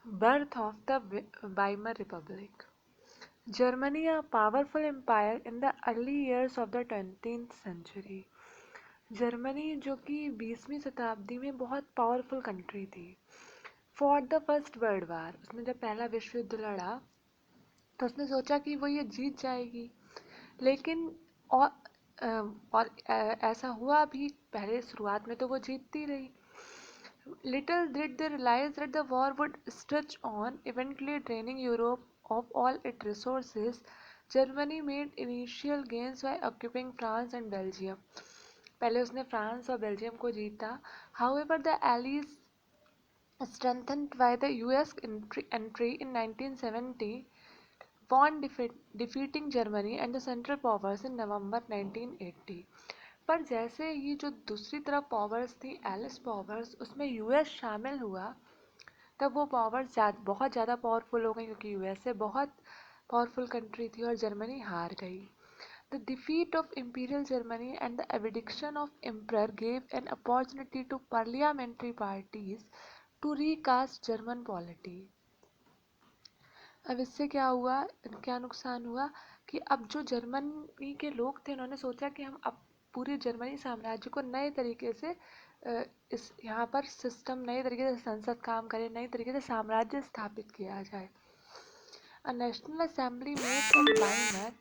Birth of the Weimar Republic. Germany, a powerful empire in the early years of the 20th century. Germany जो कि 20वीं शताब्दी में बहुत powerful country थी. For the first world war, उसने जब पहला विश्व युद्ध लड़ा तो उसने सोचा कि वो ये जीत जाएगी, लेकिन और ऐसा हुआ भी. पहले शुरुआत में तो वो जीतती रही. Little did they realize that the war would stretch on, eventually draining Europe of all its resources. Germany made initial gains by occupying France and Belgium. पहले उसने फ्रांस और बेल्जियम को जीता. However, the Allies, strengthened by the US entry in 1970, won defeating Germany and the Central Powers in November 1980. पर जैसे ही जो दूसरी तरफ पावर्स थी, एलिस पावर्स, उसमें यूएस शामिल हुआ, तब वो पावर्स बहुत ज़्यादा पावरफुल हो गई, क्योंकि यूएसए बहुत पावरफुल कंट्री थी और जर्मनी हार गई. The defeat of imperial Germany and the abdication of emperor gave an opportunity to parliamentary parties to recast German polity. अब इससे क्या हुआ, क्या नुकसान हुआ कि अब जो जर्मनी के लोग थे, उन्होंने सोचा कि हम अब पूरे जर्मनी साम्राज्य को नए तरीके से इस यहाँ पर सिस्टम, नए तरीके से संसद काम करे, नए तरीके से साम्राज्य स्थापित किया जाए. A national assembly made at Weimar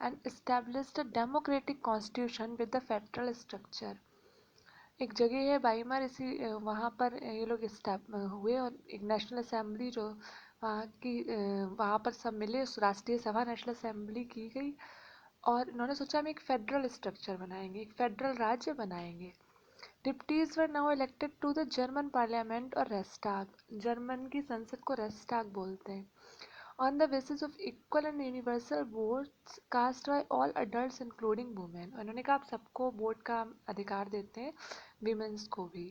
and established a democratic constitution with the federal structure. एक जगह है वाइमर, इसी वहाँ पर ये लोग हुए और एक नेशनल असेंबली जो वहाँ की वहाँ पर सब मिले, उस राष्ट्रीय सभा नेशनल असेंबली की गई और इन्होंने सोचा हम एक फेडरल स्ट्रक्चर बनाएंगे, एक फेडरल राज्य बनाएंगे. Deputies were now elected to the German parliament और रेस्टाग. जर्मन की संसद को रेस्टाग बोलते हैं. On the basis of equal and universal votes cast by all adults including women. उन्होंने कहा आप सबको वोट का अधिकार देते हैं, विमेंस को भी.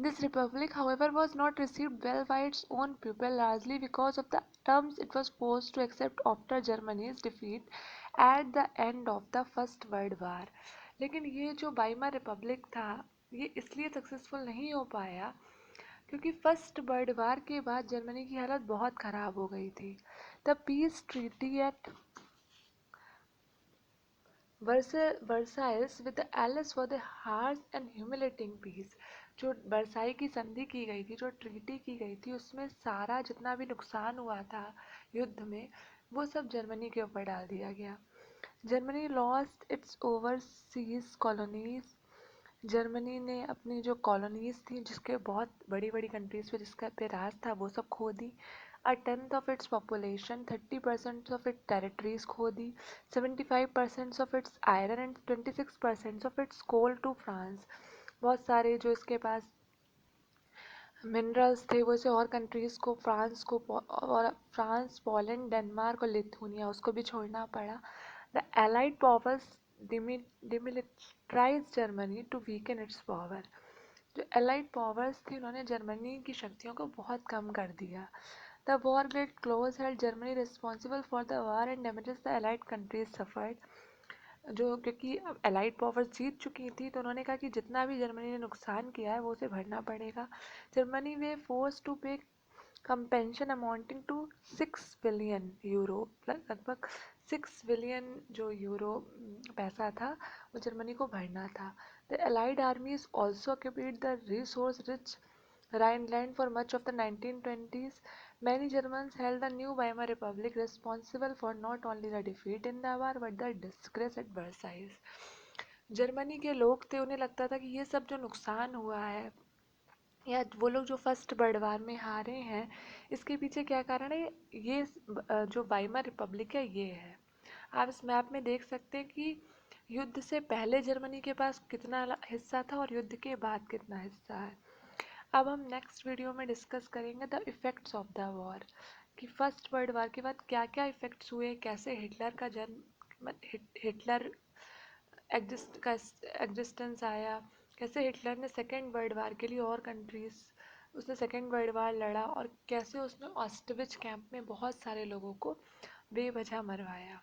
This republic, however, was not received well by its own people, largely because of the terms it was forced to accept after Germany's defeat at the end of the First World War. लेकिन ये जो Weimar Republic था, ये इसलिए successful नहीं हो पाया क्योंकि फर्स्ट वर्ल्ड वार के बाद जर्मनी की हालत बहुत ख़राब हो गई थी. The peace treaty at Versailles with the allies for the harsh and humiliating peace. जो वर्साई की संधि की गई थी, जो ट्रीटी की गई थी, उसमें सारा जितना भी नुकसान हुआ था युद्ध में, वो सब जर्मनी के ऊपर डाल दिया गया. Germany lost its overseas colonies. Germany ने अपनी जो कॉलोनीज थी, जिसके बहुत बड़ी बड़ी कंट्रीज पे जिसका पे राज था, वो सब खो दी. A tenth of its population, 30% of its territories खो दी, 75% of its iron and 26% of its coal to France. बहुत सारे जो इसके पास मिनरल्स थे वो इसे और कंट्रीज़ को, फ्रांस को और फ्रांस, पोलैंड, डेनमार्क और लिथुनिया, उसको भी छोड़ना पड़ा. The allied powers demilitarise Germany to weaken its power. जो एलाइड पावर्स थी, उन्होंने जर्मनी की शक्तियों को बहुत कम कर दिया. The war great close held Germany responsible for the war and damages the allied countries suffered. जो क्योंकि अब एलाइड पावर्स जीत चुकी थी, तो उन्होंने कहा कि जितना भी जर्मनी ने नुकसान किया है वो उसे भरना पड़ेगा. जर्मनी वे फोर्स टू पे कंपेंशन अमाउंटिंग टू 6 बिलियन यूरो. लगभग 6 बिलियन जो यूरो पैसा था, वो जर्मनी को भरना था. The allied आर्मीज also occupied the resource rich Rhineland for much of the 1920s. Many Germans held the new Weimar Republic responsible for not only the defeat in the war but the disgrace at Versailles. Germany के लोग थे, उन्हें लगता था कि ये सब जो नुकसान हुआ है, या वो लोग जो फर्स्ट वर्ल्ड वार में हारे हैं, इसके पीछे क्या कारण है. ये जो वाइमर रिपब्लिक है, ये है. आप इस मैप में देख सकते हैं कि युद्ध से पहले जर्मनी के पास कितना हिस्सा था और युद्ध के बाद कितना हिस्सा है. अब हम नेक्स्ट वीडियो में डिस्कस करेंगे the effects of the war, कि फर्स्ट वर्ल्ड वार के बाद क्या क्या इफ़ेक्ट्स हुए, कैसे हिटलर का जन्म, हिटलर एग्जिस्टेंस आया, कैसे हिटलर ने सेकेंड वर्ल्ड वार के लिए और कंट्रीज, उसने सेकेंड वर्ल्ड वार लड़ा और कैसे उसने ऑस्टविच कैंप में बहुत सारे लोगों को बेवजह मरवाया.